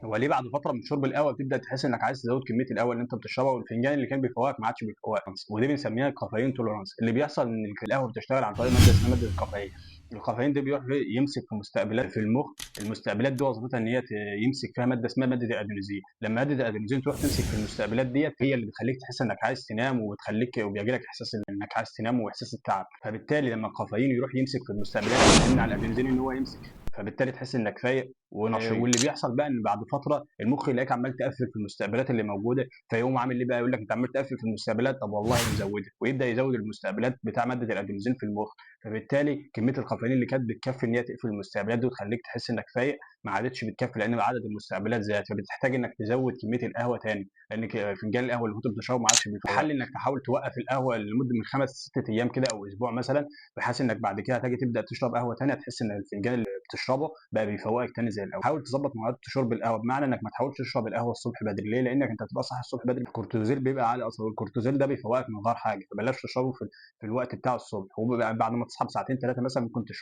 هو ليه بعد فتره من شرب القهوه بتبدا تحس انك عايز تزود كميه القهوه اللي انت بتشربها، والفنجان اللي كان بيفوقك ما عادش بيفوقك، ودي بنسميها الكافيين توليرانس. اللي بيحصل ان القهوه بتشتغل عن طريق ماده اسمها ماده الكافيين. الكافيين ده بيروح يمسك في مستقبلات في المخ. المستقبلات دي وظيفتها ان هي يمسك فيها ماده اسمها ماده الادينوزين. لما ماده الادينوزين تروح تمسك في المستقبلات ديت، هي اللي بتخليك تحس انك عايز تنام، وبيجي لك احساس انك عايز تنام واحساس التعب. فبالتالي لما الكافيين يروح يمسك في المستقبلات يمنع الادينوزين ان هو يمسك، فبالتالي تحس انك فايق ونشيط. واللي بيحصل بقى ان بعد فتره المخ يلاقيك عمال تقفل في المستقبلات اللي موجوده، فيقوم عامل ايه بقى؟ يقول لك انت عمال تقفل في المستقبلات، طب والله مزودها، ويبدا يزود المستقبلات بتاع ماده الادرينالين في المخ. فبالتالي كميه الكافيين اللي كانت بتكفي ان هي تقفل المستقبلات دي وتخليك تحس انك فايق ما عادتش بتكفي، لان عدد المستقبلات زاد، فبتحتاج انك تزود كميه القهوه تاني، لان فنجان القهوه اللي كنت بتشربه ما عادش بيفوق. الحل انك تحاول توقف القهوه لمده من 5 ل 6 ايام كده او اسبوع مثلا، بحيث انك بعد كده هتيجي تبدا تشرب قهوه ثانيه تحس ان الفنجان اللي بتشربه بقى بيفوقك تاني زي الاول. حاول تظبط مواعيد شرب القهوه، بمعنى انك ما تحاولش تشرب القهوه الصبح بدري. ليه؟ لانك انت هتبقى صاحي الصبح بدري، الكورتيزول بيبقى عالي اصلا، والكورتيزول ده بيفوقك من غير حاجه، فبلاش تشربه في الوقت بتاع الصبح، وبعد ما تصحى بساعتين ثلاثه مثلا ممكن تشربه.